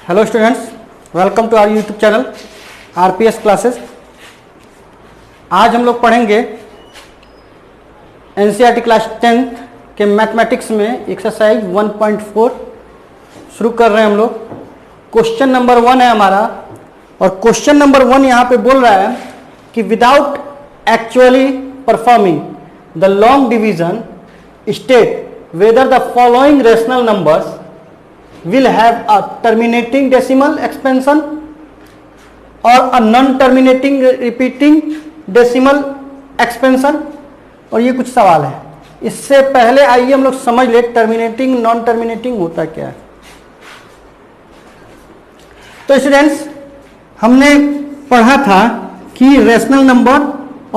Hello students, welcome to our YouTube channel RPS classes. आज हम लोग पढ़ेंगे एनसीईआरटी क्लास 10th के मैथमेटिक्स में एक्सरसाइज 1.4 शुरू कर रहे हैं हम लोग। क्वेश्चन नंबर 1 है हमारा, और क्वेश्चन नंबर 1 यहाँ पे बोल रहा है कि without actually performing the long division state whether the following rational numbers will have a terminating decimal expansion or a non-terminating repeating decimal expansion। और ये कुछ सवाल है। इससे पहले आइए हम लोग समझ ले टर्मिनेटिंग नॉन टर्मिनेटिंग होता क्या है। तो स्टूडेंट्स, हमने पढ़ा था कि रेशनल नंबर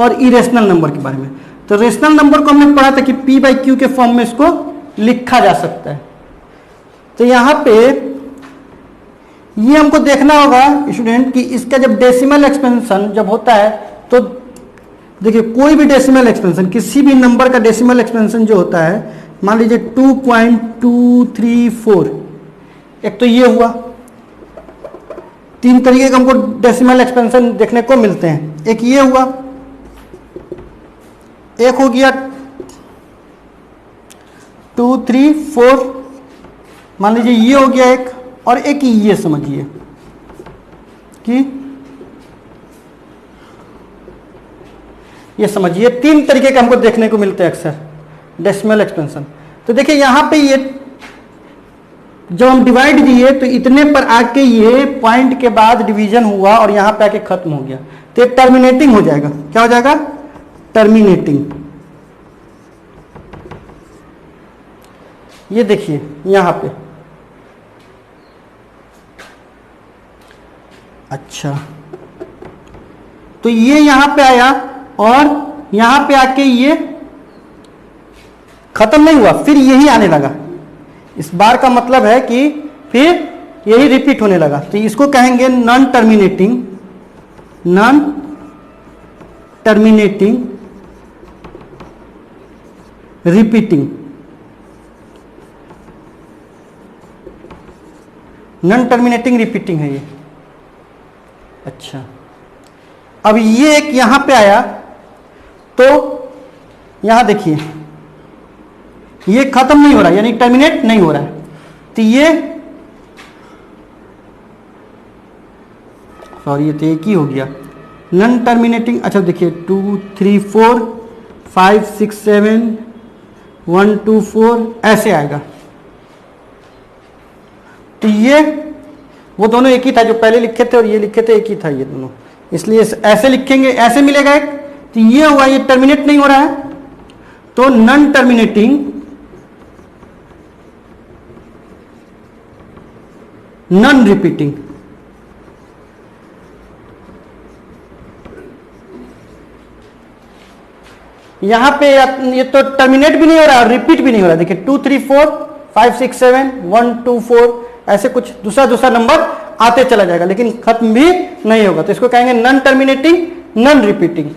और इरेशनल नंबर के बारे में। तो रेशनल नंबर को हमने पढ़ा था कि p बाई क्यू के फॉर्म में इसको लिखा जा सकता है। तो यहाँ पे ये हमको देखना होगा स्टूडेंट कि इसका जब डेसिमल एक्सपेंशन जब होता है, तो देखिए कोई भी डेसिमल एक्सपेंशन, किसी भी नंबर का डेसिमल एक्सपेंशन जो होता है, मान लीजिए 2.234, एक तो ये हुआ। तीन तरीके का हमको डेसिमल एक्सपेंशन देखने को मिलते हैं। एक ये हुआ, एक हो गया 234, मान लीजिए ये हो गया एक, और एक ये समझिए कि ये समझिए तीन तरीके के हमको देखने को मिलते हैं अक्सर डेसिमल एक्सपेंशन। तो देखिए यहां पे ये जब हम डिवाइड दिए तो इतने पर आके ये पॉइंट के बाद डिवीजन हुआ और यहां पे आके खत्म हो गया, तो ये टर्मिनेटिंग हो जाएगा। क्या हो जाएगा? टर्मिनेटिंग। ये देखिए यहां पे, अच्छा, तो ये यहां पे आया और यहां पे आके ये खत्म नहीं हुआ, फिर यही आने लगा। इस बार का मतलब है कि फिर यही रिपीट होने लगा, तो इसको कहेंगे non terminating, non terminating repeating, non terminating repeating है ये। अच्छा, अब ये एक यहां पे आया, तो यहां देखिए ये खत्म नहीं हो रहा, यानी टर्मिनेट नहीं हो रहा है, तो ये सॉरी ये तो एक ही हो गया नॉन टर्मिनेटिंग। अच्छा देखिए 2 3 4 5 6 7 1 2 4 ऐसे आएगा। तो ये वो दोनों एक ही था, जो पहले लिखे थे और ये लिखे थे एक ही था ये दोनों, इसलिए ऐसे लिखेंगे, ऐसे मिलेगा एक। तो ये हुआ, ये टर्मिनेट नहीं हो रहा है, तो नॉन टर्मिनेटिंग नॉन रिपीटिंग। यहां पे ये तो टर्मिनेट भी नहीं हो रहा और रिपीट भी नहीं हो रहा। देखिए 2 3 4 5 6 7 1 2 4 ऐसे कुछ दूसरा नंबर आते चला जाएगा, लेकिन खत्म भी नहीं होगा। तो इसको कहेंगे नॉन टर्मिनेटिंग नॉन रिपीटिंग,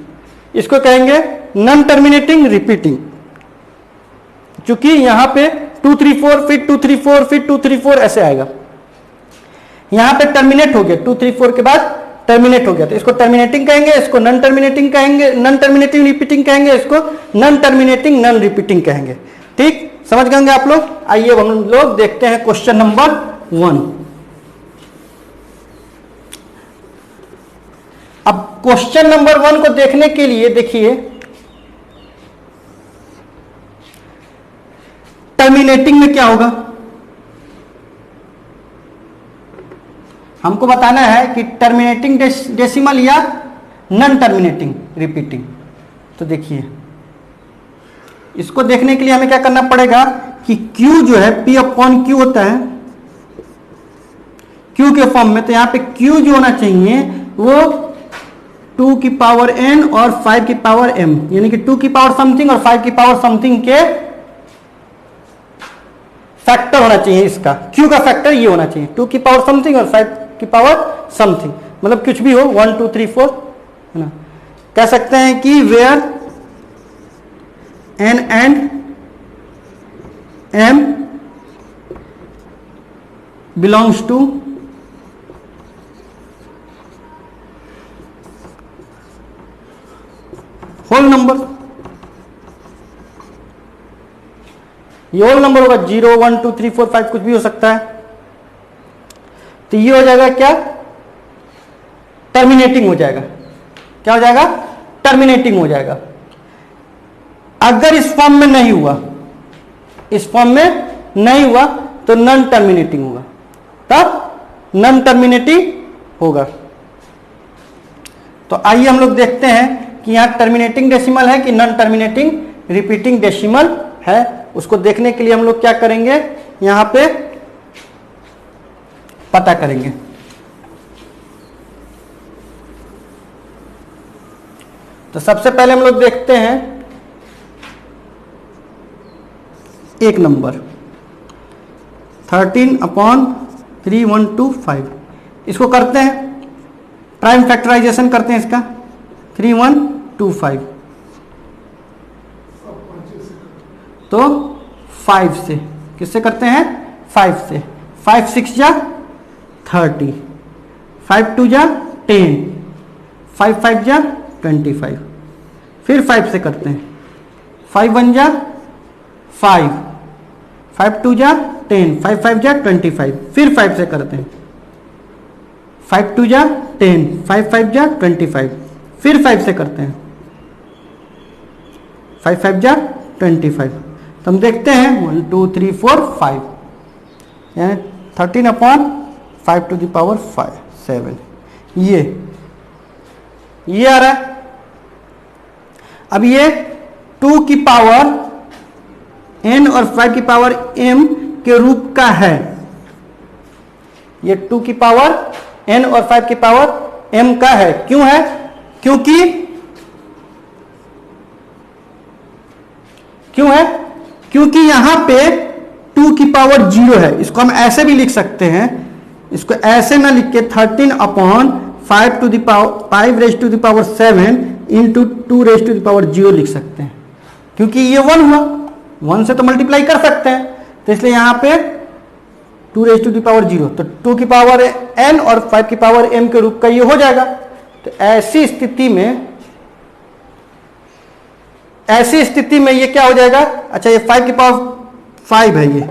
इसको कहेंगे नॉन टर्मिनेटिंग रिपीटिंग। चूंकि यहां पे 2 3 4 फिर 2 3 4 फिर 2 3 4 ऐसे आएगा, यहां पे टर्मिनेट हो गया, 2 3 4 के बाद टर्मिनेट हो गया, तो इसको टर्मिनेटिंग कहेंगे, इसको नॉन टर्मिनेटिंग कहेंगे, नॉन टर्मिनेटिंग रिपीटिंग कहेंगे, इसको नॉन टर्मिनेटिंग नॉन रिपीटिंग कहेंगे। ठीक, समझ गए आप लोग? आइए अब हम लोग देखते हैं क्वेश्चन नंबर 1। अब क्वेश्चन नंबर 1 को देखने के लिए देखिए, टर्मिनेटिंग में क्या होगा हमको बताना है कि टर्मिनेटिंग डेसिमल या नॉन टर्मिनेटिंग रिपीटिंग। तो देखिए इसको देखने के लिए हमें क्या करना पड़ेगा कि Q जो है P अपॉन Q होता है Q के फॉर्म में, तो यहां पे Q जो होना चाहिए वो 2 की पावर n और 5 की पावर m, यानी कि 2 की पावर समथिंग और 5 की पावर समथिंग के फैक्टर होना चाहिए। इसका Q का फैक्टर ये होना चाहिए, 2 की पावर समथिंग और 5 की पावर समथिंग, मतलब कुछ भी हो 1 2 3 4 है ना। कह सकते हैं कि where n and m belongs to ये होल नंबर होगा, 0 1 2 3 4 5 कुछ भी हो सकता है। तो ये हो जाएगा क्या, टर्मिनेटिंग हो जाएगा। क्या हो जाएगा, टर्मिनेटिंग हो जाएगा। अगर इस फॉर्म में नहीं हुआ, इस फॉर्म में नहीं हुआ तो नॉन टर्मिनेटिंग होगा, तब नॉन टर्मिनेटिंग होगा। तो आइए हम लोग देखते हैं कि यहां टर्मिनेटिंग डेसिमल है कि नॉन टर्मिनेटिंग रिपीटिंग डेसिमल है। उसको देखने के लिए हम लोग क्या करेंगे, यहां पे पता करेंगे। तो सबसे पहले हम लोग देखते हैं एक नंबर 13/3125, इसको करते हैं प्राइम फैक्टराइजेशन करते हैं इसका 3125, तो 5 से, किससे करते हैं 5 से, 5 6 जा 30, 5 2 जा 10, 5 5 जा 25, फिर 5 से करते हैं, 5 1 जा 5, 5 2 जा 10, 5 5 जा 25, फिर 5 से करते हैं, 5 2 जा 10, 5 5 जा 25, फिर 5 से करते हैं, 5 5 जा 25। तो हम देखते हैं 1 2 3 4 5, यानी 13/5⁵ ये आ रहा है। अब ये 2 की पावर n और 5 की पावर m के रूप का है। ये 2 की पावर n और 5 की पावर m का है। क्यों है, क्योंकि यहां पे 2 की पावर 0 है। इसको हम ऐसे भी लिख सकते हैं, इसको ऐसे ना लिख के 13/5⁵ इंटू 2⁻0 लिख सकते हैं, क्योंकि ये 1 हुआ, 1 से तो मल्टीप्लाई कर सकते हैं, तो इसलिए यहां पे 2⁻0, तो 2 की पावर n और 5 की पावर m के रूप का ये हो जाएगा। तो ऐसी स्थिति में ये क्या हो जाएगा, अच्छा ये 5 की पावर 5 है, ये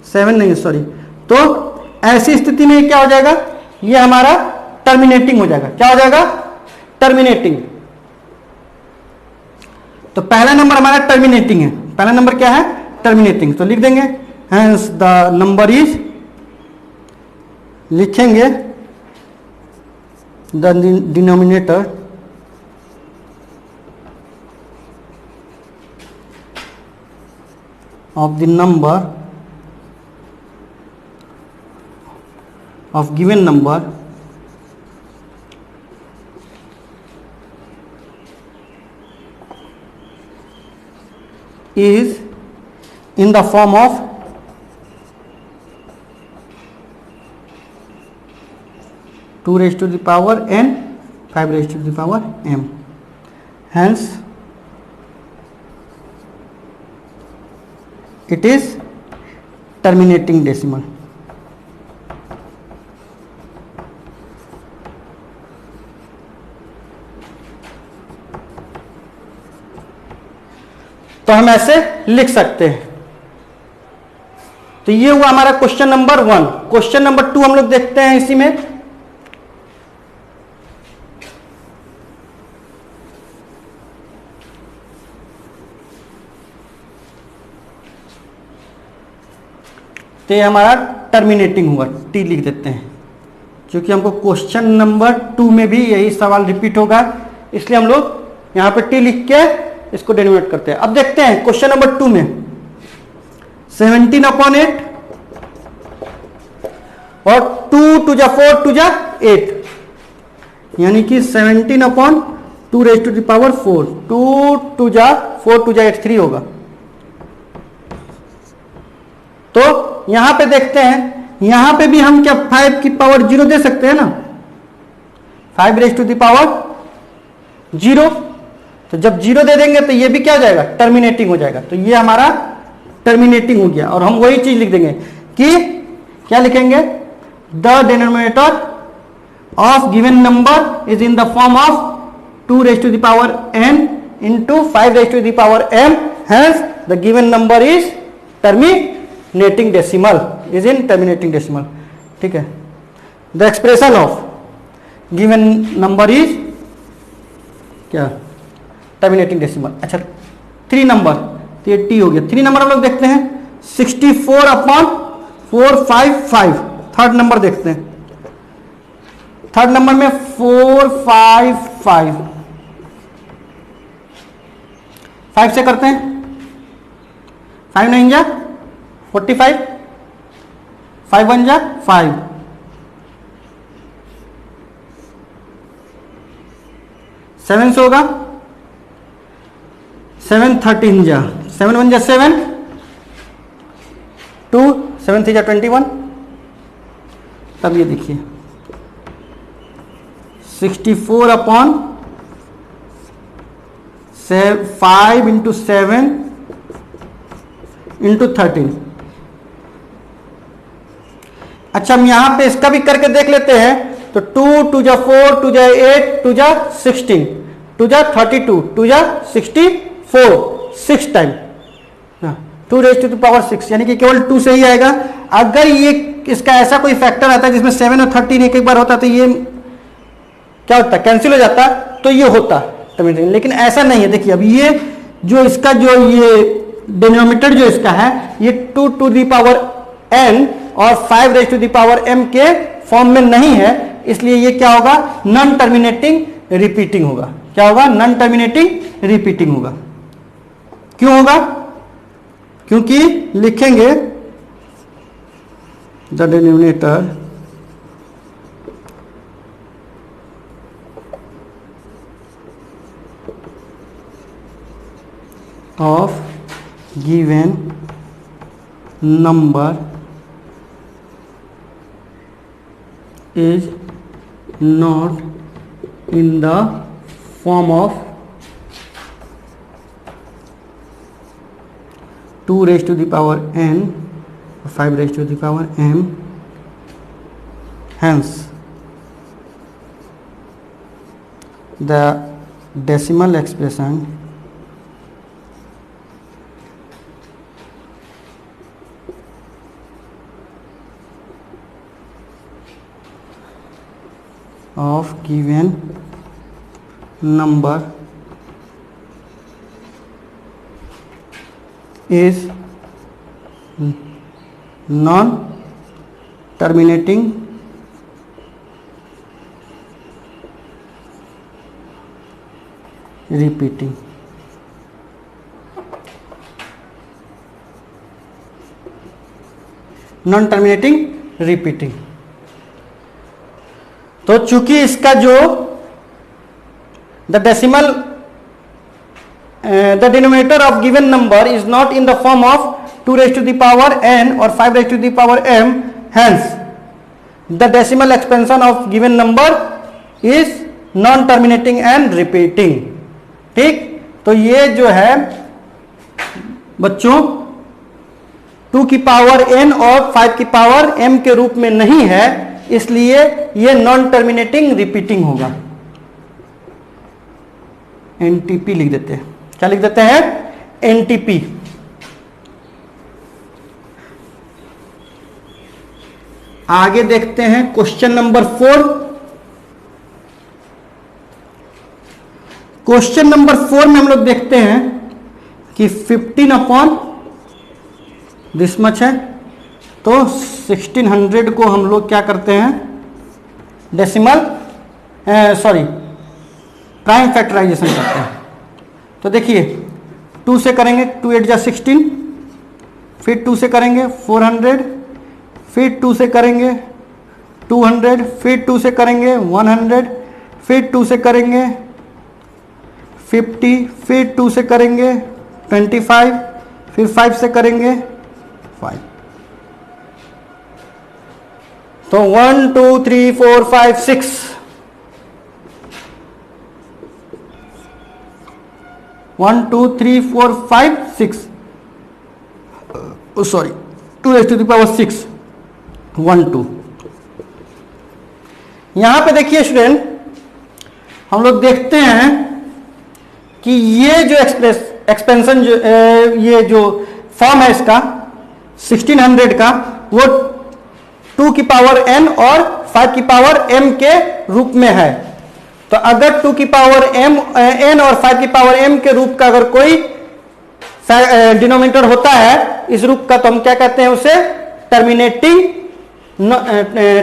7 नहीं, सॉरी। तो ऐसी स्थिति में ये क्या हो जाएगा, ये हमारा टर्मिनेटिंग हो जाएगा। क्या हो जाएगा, टर्मिनेटिंग। तो पहला नंबर हमारा टर्मिनेटिंग है। पहला नंबर क्या है, टर्मिनेटिंग। तो लिख देंगे हेंस द नंबर इज, लिखेंगे the denominator of the number of given number is in the form of 2⁻n 5⁻m, hence it is terminating decimal। तो हम ऐसे लिख सकते हैं। तो ये हुआ हमारा क्वेश्चन नंबर 1। क्वेश्चन नंबर 2 हम लोग देखते हैं इसी में। तो ये हमारा टर्मिनेटिंग हुआ, टी लिख देते हैं, क्योंकि हमको क्वेश्चन नंबर 2 में भी यही सवाल रिपीट होगा, इसलिए हम लोग यहां पे टी लिख के इसको डेरिवेट करते हैं। अब देखते हैं क्वेश्चन नंबर 2 में 17/8 और 2 2 जा 4 2 जा 8, यानी कि 17/2⁴, 2 2 जा 4 2 जा 8 3 होगा। तो यहां पे देखते हैं, यहां पे भी हम क्या 5 की पावर 0 दे सकते हैं ना, 5⁻0। तो जब 0 दे देंगे तो ये भी क्या हो जाएगा, टर्मिनेटिंग हो जाएगा। तो ये हमारा टर्मिनेटिंग हो गया। और हम वही चीज लिख देंगे कि क्या लिखेंगे, the denominator of given number is in the form of 2⁻n into 5⁻m, hence the given number is terminating decimal, is in terminating decimal, ठीक है। The expression of given number is क्या, टर्मिनेटिंग डेसिमल। अच्छा 3 number, तो ये T हो गया। 3 number हम लोग देखते हैं 64/455। थर्ड नंबर देखते हैं, थर्ड नंबर में 455, 5 से करते हैं, 5 9 जा 45, 5 1 जा 5, 7 से होगा 7 13 जा 7 1 जा 7, 2 7 3 जा 21। तब ये देखिए 64/5 इंटू 7 इंटू 13। अच्छा हम यहां पे इसका भी करके देख लेते हैं, तो 2 2 जा 4, 2 जा 8, 2 जा 16, 2 जा 32, 2 जा 64, 6 time 2 raised to the power 6, यानी कि केवल 2 से ही आएगा। अगर ये इसका ऐसा कोई फैक्टर आता है जिसमें 7 और 13 एक एक बार होता, तो ये क्या होता, कैंसिल हो जाता, तो ये होता टर्मिनेटिंग। लेकिन ऐसा नहीं है। देखिए अब ये जो इसका जो ये डिनोमिनेटर जो इसका है, ये 2 to the power n और 5 raised to the power m के फॉर्म में नहीं है, इसलिए ये क्या होगा, नॉन टर्मिनेटिंग रिपीटिंग होगा। क्या होगा, नॉन टर्मिनेटिंग रिपीटिंग होगा। क्यों होगा, क्योंकि लिखेंगे the denominator of given number is not in the form of 2 raised to the power n or 5 raised to the power m, hence the decimal expression of given number is non terminating repeating। Non terminating repeating. तो चूंकि इसका जो the decimal the denominator of given number is not in the form of 2 raised to the power n और 5 raised to the power m, hence the decimal expansion of given number is non terminating and repeating। ठीक, तो ये जो है बच्चों 2 की power n और 5 की पावर m के रूप में नहीं है, इसलिए ये नॉन टर्मिनेटिंग रिपीटिंग होगा। एनटीपी लिख देते हैं। क्या लिख देते हैं, एनटीपी। आगे देखते हैं क्वेश्चन नंबर 4। क्वेश्चन नंबर 4 में हम लोग देखते हैं कि 15 अपॉन दिस मच है, तो 1600 को हम लोग क्या करते हैं, डेसिमल प्राइम फैक्टराइजेशन करते हैं। तो देखिए 2 से करेंगे, 2 8 जा 16, फिर 2 से करेंगे 400, फिर 2 से करेंगे 200, फिर 2 से करेंगे 100, फिर 2 से करेंगे 50, फिर 2 से करेंगे 25, फिर 5 से करेंगे 5। तो 1 2 3 4 5 6, 1 2 3 4 5 6, sorry 2 raised to the power 6, 1 2। यहां पे देखिए स्टूडेंट, हम लोग देखते हैं कि ये जो एक्सपेंशन जो ये जो फॉर्म है इसका, 1600 का, वो 2 की पावर n और 5 की पावर m के रूप में है। तो अगर 2 की पावर n और 5 की पावर m के रूप का अगर कोई डिनोमिनेटर होता है इस रूप का, तो हम क्या कहते हैं उसे?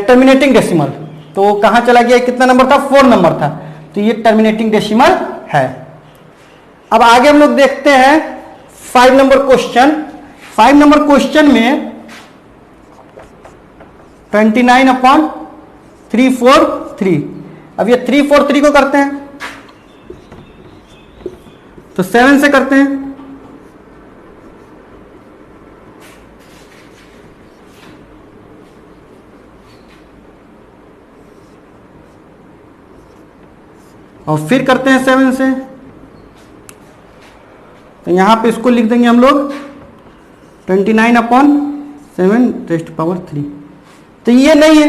Terminating decimal. तो वो कहां चला गया? कितना नंबर था? 4 नंबर था। तो ये टर्मिनेटिंग डेसिमल है। अब आगे हम लोग देखते हैं 5 नंबर क्वेश्चन। 5 नंबर क्वेश्चन में 29/343। अब ये 343 को करते हैं तो 7 से करते हैं। और फिर करते हैं 7 से। तो यहां पे इसको लिख देंगे हम लोग 29/7⁻3। तो ये नहीं है,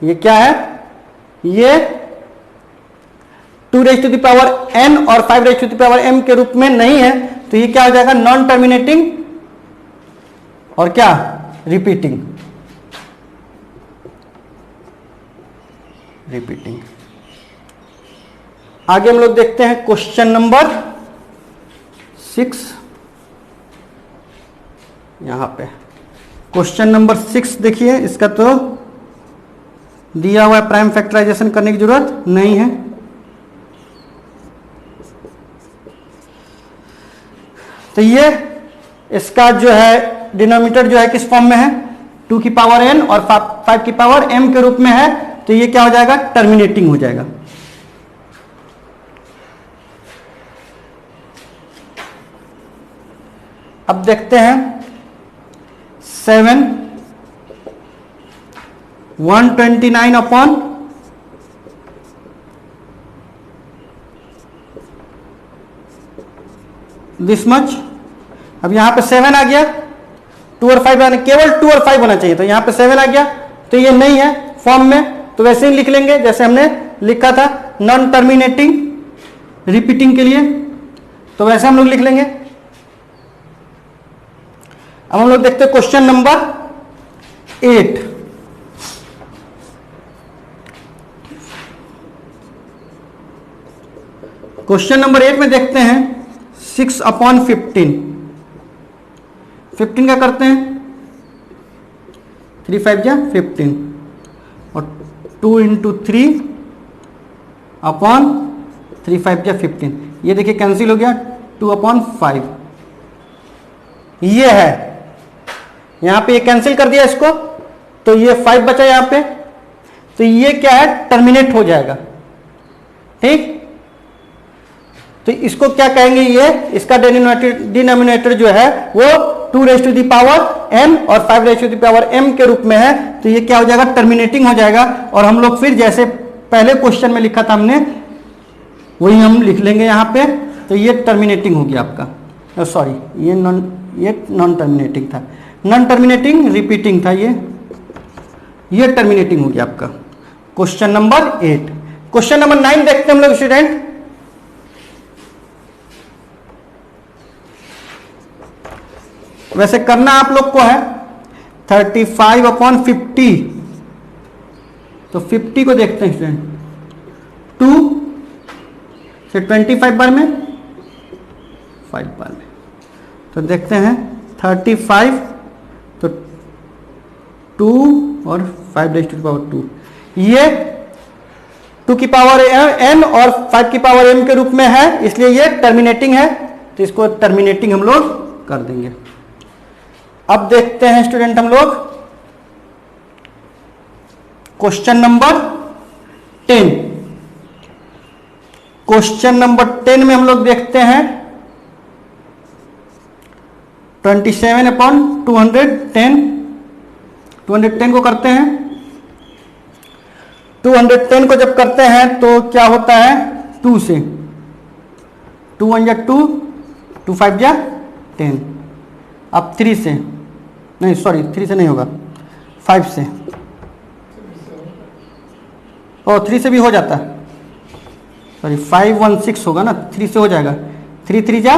ये क्या है? ये 2⁻n और 5⁻m के रूप में नहीं है। तो ये क्या हो जाएगा? नॉन टर्मिनेटिंग और क्या? रिपीटिंग। आगे हम लोग देखते हैं क्वेश्चन नंबर 6। यहां पे क्वेश्चन नंबर 6 देखिए, इसका तो दिया हुआ है, प्राइम फैक्टराइजेशन करने की जरूरत नहीं है। तो ये इसका जो है डिनोमिनेटर जो है किस फॉर्म में है? 2 की पावर n और 5 की पावर m के रूप में है। तो ये क्या हो जाएगा? टर्मिनेटिंग हो जाएगा। अब देखते हैं 7 129 दिस मच। अब यहां पे 7 आ गया, 2 और 5 आने, केवल 2 और 5 होना चाहिए। तो यहां पे 7 आ गया, तो ये नहीं है फॉर्म में। तो वैसे ही लिख लेंगे जैसे हमने लिखा था नॉन टर्मिनेटिंग रिपीटिंग के लिए। तो वैसे हम लोग लिख लेंगे। अब हम लोग देखते हैं क्वेश्चन नंबर 8। क्वेश्चन नंबर 8 में देखते हैं 6/15। 15 का करते हैं 3 5 जा 15 और 2 × 3/3 5 जा 15। ये देखिए कैंसिल हो गया, 2/5 ये है। यहां पे ये कैंसिल कर दिया इसको, तो ये 5 बचा यहां पे। तो ये क्या है? टर्मिनेट हो जाएगा। ठीक, तो इसको क्या कहेंगे? ये इसका डिनोमिनेटर जो है वो 2⁻n और 5⁻m के रूप में है। तो ये क्या हो जाएगा? टर्मिनेटिंग हो जाएगा। और हम लोग फिर जैसे पहले क्वेश्चन में लिखा था हमने, वही हम लिख लेंगे यहां पे। तो ये टर्मिनेटिंग हो गया आपका, सॉरी ये नॉन टर्मिनेटिंग था, नॉन टर्मिनेटिंग रिपीटिंग था, ये टर्मिनेटिंग हो गया आपका। Question number 8। क्वेश्चन नंबर 9 देखते हैं हम लोग स्टूडेंट। वैसे करना आप लोग को है 35/50। तो 50 को देखते हैं स्टूडेंट, 2 से 25 बार में 5 बार में। तो देखते हैं 35, तो 2 और 5⁻²। ये 2 की पावर n और 5 की पावर m के रूप में है, इसलिए ये टर्मिनेटिंग है। तो इसको टर्मिनेटिंग हम लोग कर देंगे। अब देखते हैं स्टूडेंट हम लोग क्वेश्चन नंबर 10। क्वेश्चन नंबर 10 में हम लोग देखते हैं 27/210। 210 को करते हैं। 210 को जब करते हैं तो क्या होता है? 2 से 2 1 जा 2, 2 5 जा 10। अब 3 से नहीं, सॉरी 3 से नहीं होगा, 5 से, और 3 से भी हो जाता है, सॉरी 5 1 6 होगा ना, 3 से हो जाएगा। 3 3 जा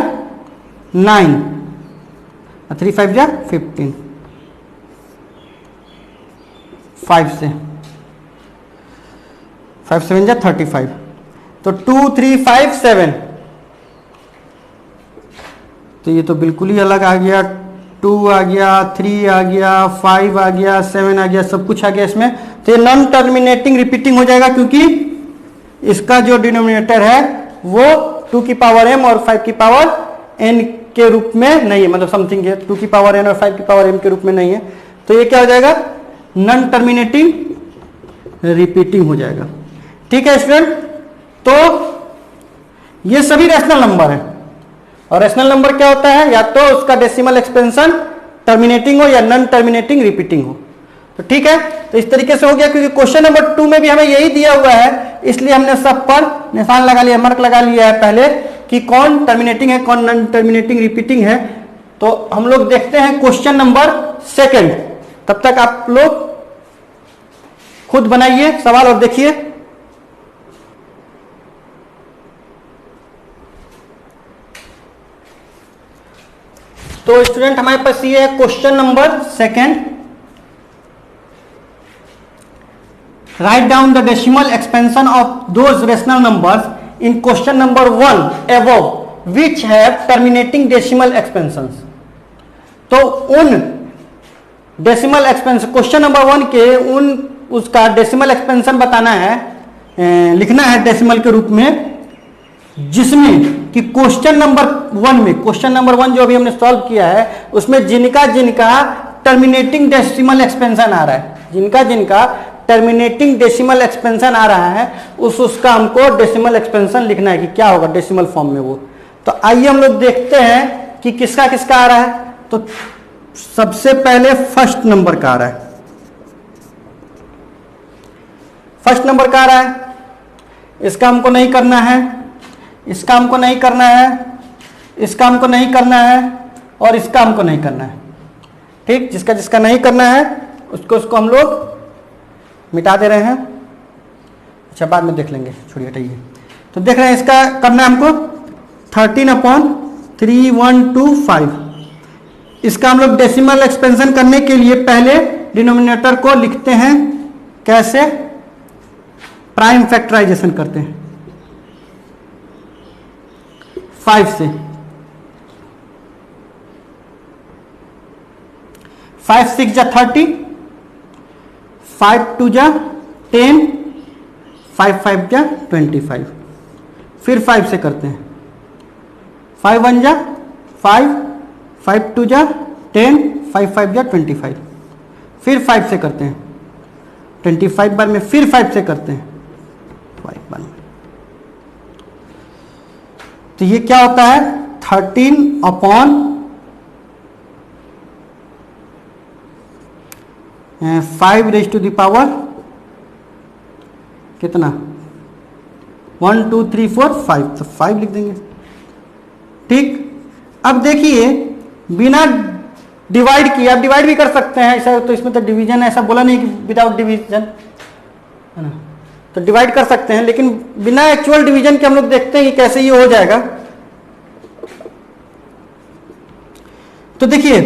9। 3 5 जा 15, 5 से 5 7 जा 35, तो 2 3 5 7, तो ये तो बिल्कुल ही अलग आ गया। 2 आ गया, 3 आ गया, 5 आ गया, 7 आ गया, सब कुछ आ गया इसमें। तो ये नॉन टर्मिनेटिंग रिपीटिंग हो जाएगा, क्योंकि इसका जो डिनोमिनेटर है वो 2 की पावर m और 5 की पावर n के रूप में नहीं है, मतलब समथिंग है 2 की पावर n और 5 की पावर m के रूप में नहीं है। तो ये क्या हो जाएगा, नॉन टर्मिनेटिंग रिपीटिंग हो जाएगा। ठीक है स्टूडेंट, तो ये सभी रैशनल नंबर है, और रैशनल नंबर क्या होता है, या तो उसका डेसिमल एक्सपेंशन टर्मिनेटिंग हो या नॉन टर्मिनेटिंग रिपीटिंग हो। तो ठीक है, तो इस तरीके से हो गया, क्योंकि क्वेश्चन नंबर 2 में भी हमें यही दिया हुआ है, इसलिए हमने सब पर निशान लगा लिया, मार्क लगा लिया है पहले कि कौन टर्मिनेटिंग है कौन नॉन टर्मिनेटिंग रिपीटिंग है। तो हम लोग देखते हैं क्वेश्चन नंबर 2। तब तक आप लोग खुद बनाइए सवाल और देखिए। तो स्टूडेंट हमारे पास ये है question number 2। Write down the decimal expansion of those rational numbers in question number 1 above which have terminating decimal expansions. तो उन डेसिमल एक्सपेंशन क्वेश्चन नंबर 1 के उन उसका डेसिमल एक्सपेंशन बताना है, लिखना है डेसिमल के रूप में, जिसमें कि क्वेश्चन नंबर 1 में, क्वेश्चन नंबर 1 जो अभी हमने सॉल्व किया है उसमें जिनका जिनका टर्मिनेटिंग डेसिमल एक्सपेंशन आ रहा है, जिनका जिनका टर्मिनेटिंग डेसिमल एक्सपेंशन आ रहा है उसका हमको डेसिमल एक्सपेंशन लिखना है कि क्या होगा डेसिमल फॉर्म में वो। तो आइए हम लोग देखते हैं कि किसका किसका आ रहा है। तो सबसे पहले फर्स्ट नंबर का आ रहा है, फर्स्ट नंबर का आ रहा है, इसका हमको नहीं करना है, इसका हमको नहीं करना है, इसका हमको नहीं करना है, और इसका हमको नहीं करना है। ठीक, जिसका जिसका नहीं करना है उसको हम लोग मिटा दे रहे हैं। अच्छा, बाद में देख लेंगे, छोड़िए हटाइए। तो देख रहे हैं इसका करना है हमको 13/312 इसका हम लोग डेसिमल एक्सपेंशन करने के लिए पहले डिनोमिनेटर को लिखते हैं कैसे, प्राइम फैक्टराइजेशन करते हैं 5 से। 5 6 जा 30, 5 2 जा 10, 5 5 जा 25, फिर 5 से करते हैं, 5 1 जा 5, 5 2 जा 10, 5 5 जा 25, फिर 5 से करते हैं 25 बार में, फिर 5 से करते हैं 5 बार में। तो ये क्या होता है 13/5 कितना 1 2 3 4 5, तो 5 लिख देंगे। ठीक, अब देखिए बिना डिवाइड किए, आप डिवाइड भी कर सकते हैं ऐसा, तो इसमें तो डिवीजन ऐसा बोला नहीं कि विदाउट डिवीजन है ना, तो डिवाइड कर सकते हैं, लेकिन बिना एक्चुअल डिवीजन के हम लोग देखते हैं कि कैसे ये हो जाएगा। तो देखिए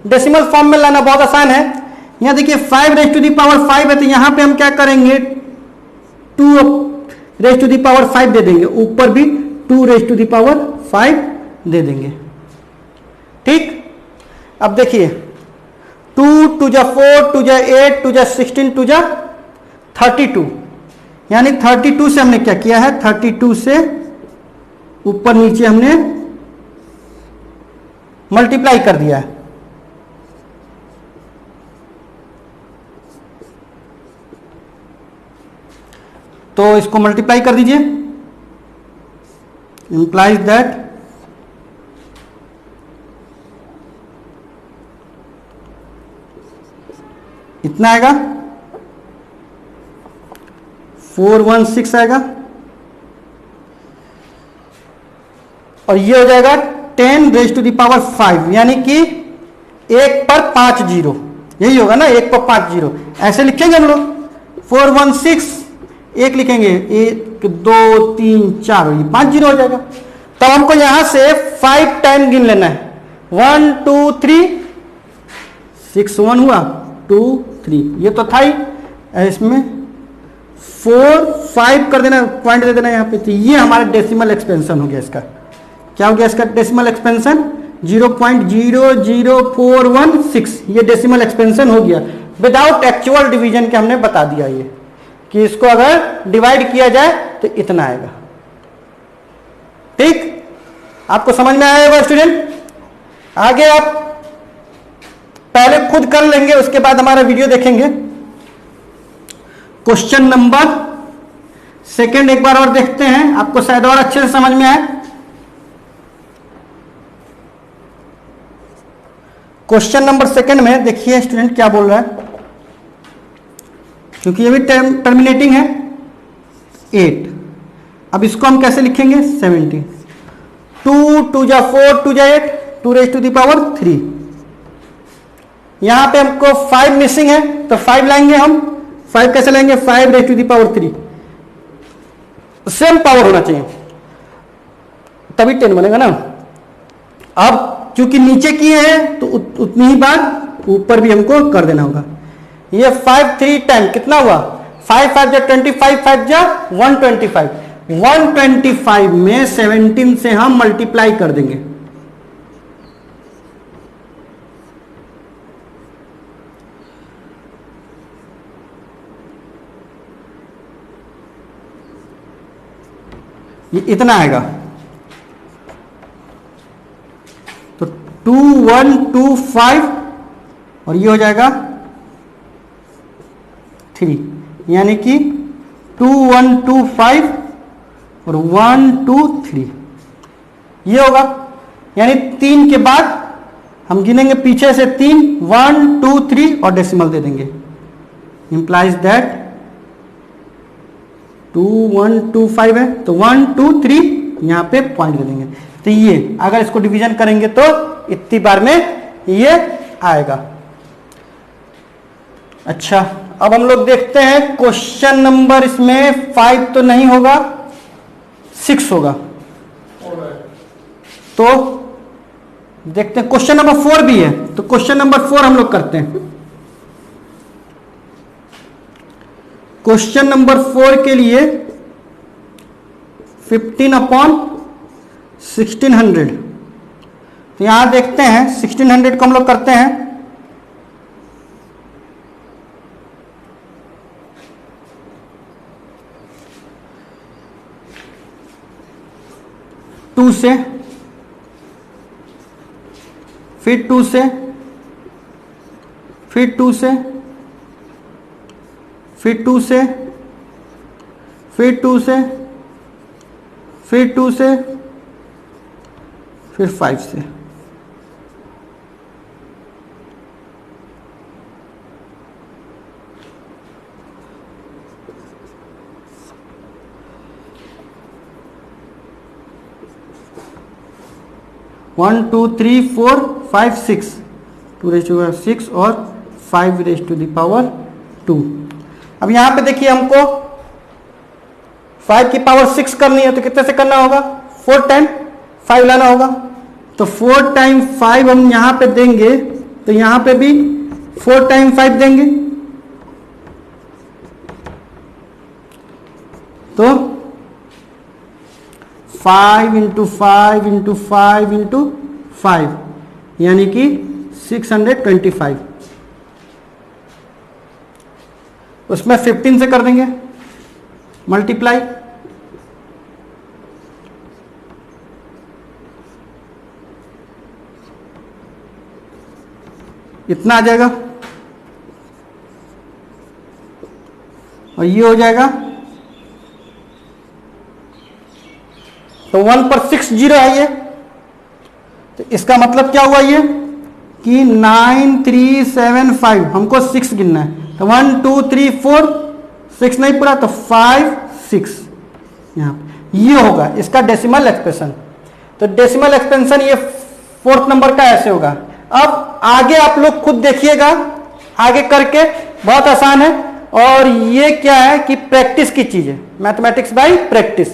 डेसिमल फॉर्म में लाना बहुत आसान है। यहां देखिए 5/5 है, तो यहां पे हम क्या करेंगे 2/5 दे देंगे, ऊपर भी 2/5 दे देंगे। ठीक, अब देखिए 2 2 जा 4, 2 जा 8, 2 जा 16, 2 जा 32, यानी 32 से हमने क्या किया है, 32 से ऊपर नीचे हमने मल्टीप्लाई कर दिया है। तो इसको मल्टीप्लाई कर दीजिए, इंप्लाइज दैट इतना आएगा 416 आएगा, और ये हो जाएगा 10⁵5, यानी कि 1 पर 5 जीरो, यही होगा ना, 1 पर 5 जीरो ऐसे लिखेंगे हम लोग। 416 1 लिखेंगे, 1 2 3 4, ये 5 जीरो हो जाएगा। तब हमको यहां से 5 टाइम गिन लेना है, 1 2 3 6 1 हुआ 2 3, ये तो था ही। इसमें 4 5 कर देना, पॉइंट दे देना यहाँ पे, तो ये हमारा डेसिमल एक्सपेंशन हो गया। इसका क्या हो गया? इसका डेसिमल एक्सपेंशन 0.00416, ये डेसिमल एक्सपेंशन हो गया विदाउट एक्चुअल डिवीजन के। हमने बता दिया ये कि इसको अगर डिवाइड किया जाए तो इतना आएगा। ठीक, आपको समझ में आया होगा स्टूडेंट? आगे आप पहले खुद कर लेंगे, उसके बाद हमारा वीडियो देखेंगे। क्वेश्चन नंबर सेकंड एक बार और देखते हैं, आपको शायद और अच्छे से समझ में आए। क्वेश्चन नंबर सेकंड में देखिए स्टूडेंट क्या बोल रहा है, क्योंकि ये भी टर्मिनेटिंग है 8। अब इसको हम कैसे लिखेंगे? 70, 2 2 जा 4 2 जा 8, 2 raised to the power 3। यहां पे हमको 5 मिसिंग है, तो 5 लाएंगे हम। 5 कैसे लाएंगे? 5 raised to the power 3, same power होना चाहिए तभी 10 बनेगा ना। अब क्योंकि नीचे किए हैं तो उतनी ही बार ऊपर भी हमको कर देना होगा। ये 5 3 10 कितना हुआ? 5 5 जा 25, 5 जा 125। 125 में 17 से हम मल्टीप्लाई कर देंगे। ये इतना आएगा, तो 2125 और ये हो जाएगा 3, यानी कि 2125 और 123 ये होगा। यानी 3 के बाद हम गिनेंगे पीछे से 3, 1 2 3 और डेसिमल दे देंगे। इंप्लाइज दैट 2125 है, तो 1 2 3 यहां पे पॉइंट दे देंगे। तो ये अगर इसको डिवीजन करेंगे तो इतनी बार में ये आएगा। अच्छा, अब हम लोग देखते हैं क्वेश्चन नंबर, इसमें 5 तो नहीं होगा, 6 होगा। तो देखते हैं क्वेश्चन नंबर 4 भी है, तो क्वेश्चन नंबर 4 हम लोग करते हैं। क्वेश्चन नंबर 4 के लिए 15/1600, तो यहां देखते हैं 1600 को हम लोग करते हैं 2 से, फिर 2 से, फिर 2 से, फिर 2 से, फिर 2 से, फिर 2 से, फिर 5 से। One 2 3 4 5 6, 2 raised to the power 6 और 5 raised to the power 2। अब यहां पे देखिए हमको 5 की पावर 6 करनी है, तो कितने से करना होगा? 4 टाइम 5 लाना होगा। तो 4 टाइम 5 हम यहां पे देंगे, तो यहां पे भी 4 टाइम 5 देंगे, तो 5 इंटू 5 इंटू 5 इंटू 5, यानी कि 625। उसमें 15 से कर देंगे मल्टीप्लाई, इतना आ जाएगा, और ये हो जाएगा, तो 1 पर 6 जीरो है ये, तो इसका मतलब क्या हुआ ये कि 9375 हमको 6 गिनना है। तो 1 2 3 4 6 नहीं पूरा, तो 5 6 यहाँ ये होगा इसका डेसिमल एक्सप्रेशन। तो डेसिमल एक्सपेंशन ये 4th नंबर का ऐसे होगा। अब आगे आप लोग खुद देखिएगा, आगे करके बहुत आसान है, और ये क्या है कि प्रैक्टिस की चीज है, मैथमेटिक्स बाय प्रैक्टिस।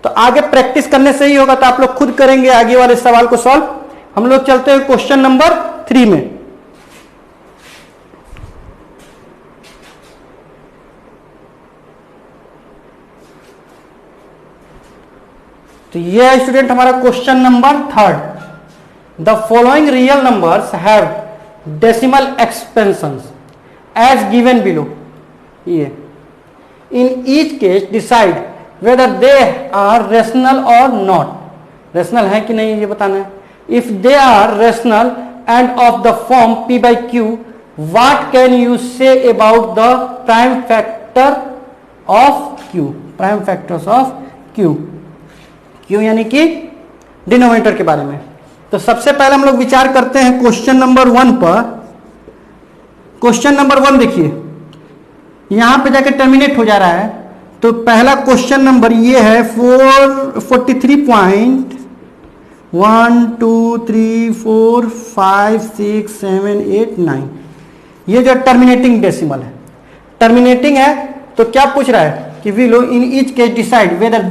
तो आगे प्रैक्टिस करने से ही होगा, तो आप लोग खुद करेंगे आगे वाले सवाल को सॉल्व। हम लोग चलते हैं क्वेश्चन नंबर 3 में। तो ये है स्टूडेंट हमारा question number 3। The following real numbers have decimal expansions as given below. ये in each case decide whether they are rational और नॉट। रेशनल है कि नहीं ये बताना है। If they are rational and of the form p by q, what can you say about the prime factor of q? prime factors of q, q यानी कि denominator के बारे में। तो सबसे पहले हम लोग विचार करते हैं क्वेश्चन नंबर 1 पर। क्वेश्चन नंबर 1 देखिए, यहां पे जाके टर्मिनेट हो जा रहा है। तो पहला क्वेश्चन नंबर ये है 43.123456789। ये जो टर्मिनेटिंग डेसिमल है, टर्मिनेटिंग है। तो क्या पूछ रहा है कि we low in each case decide whether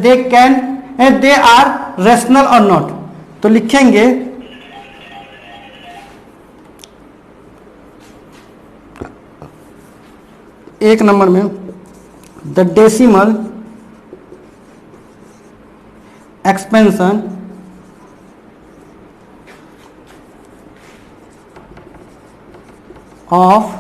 they are rational और नॉट। तो लिखेंगे एक नंबर में the decimal expansion of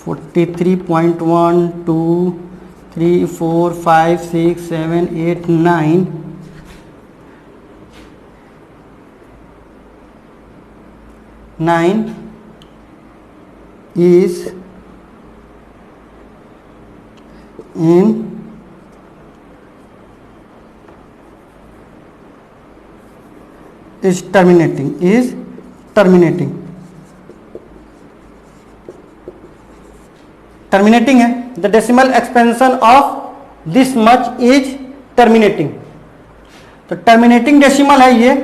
43.123456789 is in is terminating है। The decimal expansion of this much is terminating. तो टर्मिनेटिंग डेसिमल है ये।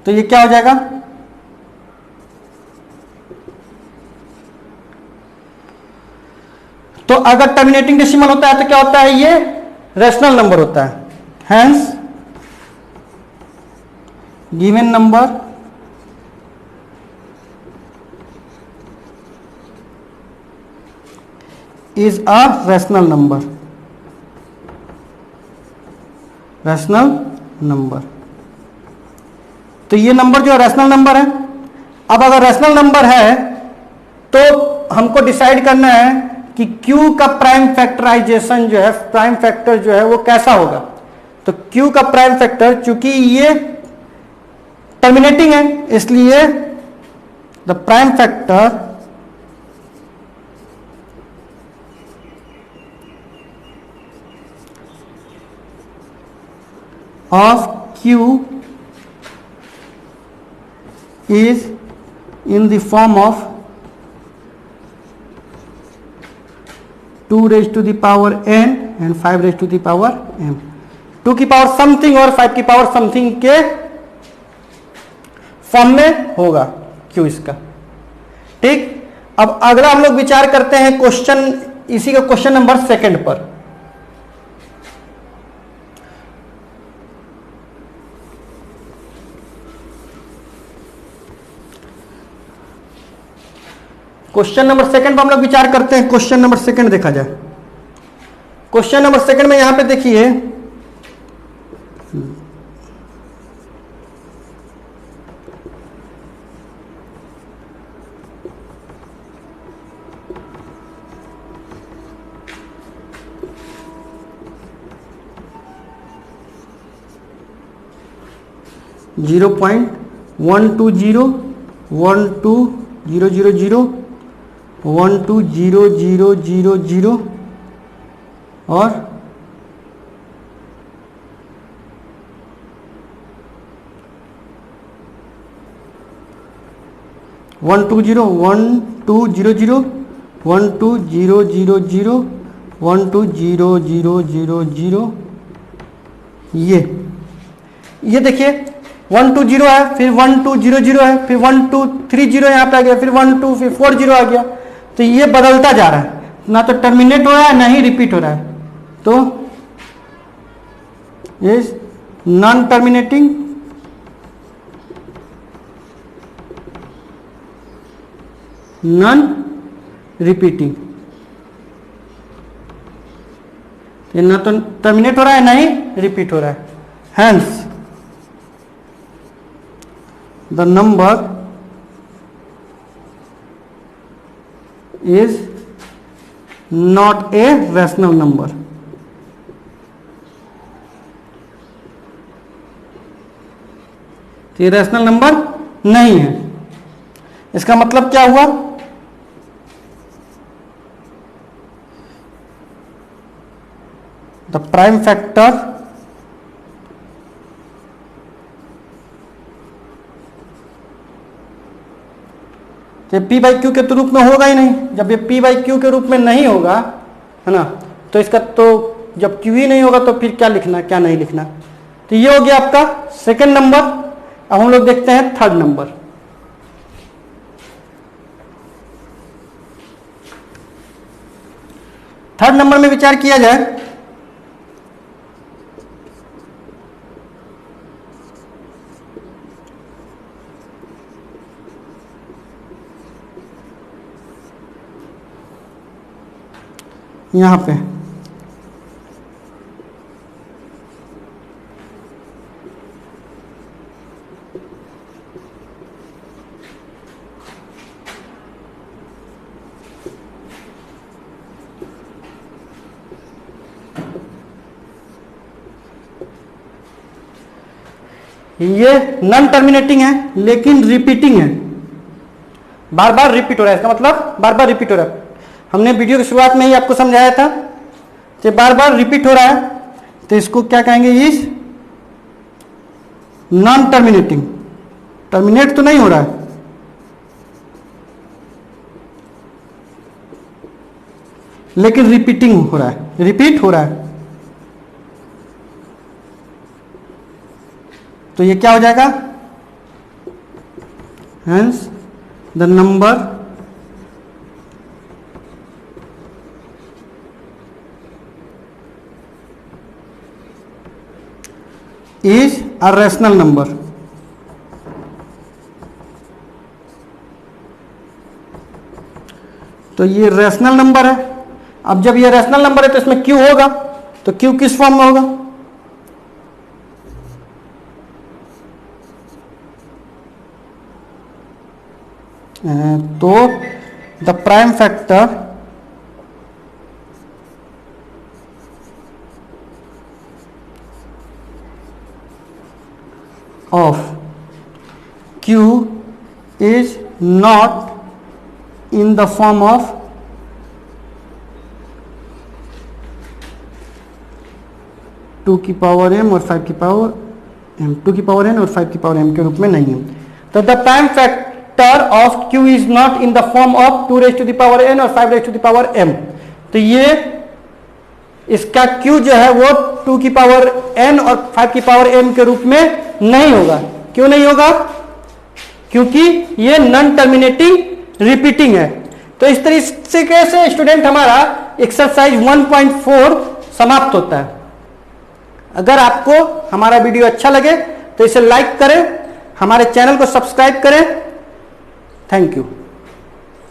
तो ये क्या हो जाएगा, तो अगर टर्मिनेटिंग डेसिमल होता है तो क्या होता है, ये रेशनल नंबर होता है। Hence given number is a rational number. तो ये नंबर जो रेशनल नंबर है। अब अगर रेशनल नंबर है तो हमको डिसाइड करना है कि Q का प्राइम फैक्टराइजेशन जो है, प्राइम फैक्टर जो है वो कैसा होगा। तो Q का प्राइम फैक्टर, चूंकि ये टर्मिनेटिंग है इसलिए the prime factor of Q is in the form of 2 raised to the power n and 5 raised to the power m। 2 की पावर समथिंग और 5 की पावर समथिंग के फॉर्म में होगा Q इसका। ठीक, अब अगला हम लोग विचार करते हैं क्वेश्चन, इसी का क्वेश्चन नंबर 2 पर। क्वेश्चन नंबर 2 पर हम लोग विचार करते हैं। क्वेश्चन नंबर 2 देखा जाए। क्वेश्चन नंबर 2 में यहां पे देखिए, जीरो पॉइंट 120120000 1200000 और 12000 ये देखिए 120 है, फिर 1200 है, फिर 1230 यहाँ पे आ गया, फिर 12 फिर 40 आ गया। तो ये बदलता जा रहा है, ना तो टर्मिनेट हो रहा है ना ही रिपीट हो रहा है। तो is non terminating non repeating, ये ना तो टर्मिनेट हो रहा है ना ही रिपीट हो रहा है। Hence the number is not a rational number. तो ये रैशनल नंबर नहीं है। इसका मतलब क्या हुआ? द प्राइम फैक्टर तो पी बाई क्यू के रूप में होगा ही नहीं। जब ये पी बाई क्यू के रूप में नहीं होगा, है ना, तो इसका तो जब क्यू ही नहीं होगा तो फिर क्या लिखना क्या नहीं लिखना। तो ये हो गया आपका सेकंड नंबर। अब हम लोग देखते हैं थर्ड नंबर। थर्ड नंबर में विचार किया जाए यहां पे ये नॉन टर्मिनेटिंग है लेकिन रिपीटिंग है, बार बार रिपीट हो रहा है। इसका मतलब बार बार रिपीट हो रहा है। हमने वीडियो की शुरुआत में ही आपको समझाया था कि बार बार रिपीट हो रहा है तो इसको क्या कहेंगे? Is non terminating. टर्मिनेट तो नहीं हो रहा है, लेकिन रिपीटिंग हो रहा है, रिपीट हो रहा है। तो ये क्या हो जाएगा? Hence the number is a rational number. तो ये रैशनल नंबर है। अब जब ये रैशनल नंबर है तो इसमें क्यू होगा, तो क्यू किस फॉर्म में होगा? तो the prime factor of Q is not in the form of 2 की पावर m और 5 की पावर m, 2 की पावर n और 5 की पावर m के रूप में नहीं है। तो the prime factor of Q is not in the form of 2 raise to the power n और 5 raise to the power m। तो ये इसका Q जो है वो 2 की पावर n और 5 की पावर m के रूप में नहीं होगा। क्यों नहीं होगा? क्योंकि ये नॉन टर्मिनेटिंग रिपीटिंग है। तो इस तरीके से स्टूडेंट हमारा एक्सरसाइज 1.4 समाप्त होता है। अगर आपको हमारा वीडियो अच्छा लगे तो इसे लाइक करें, हमारे चैनल को सब्सक्राइब करें। Thank you.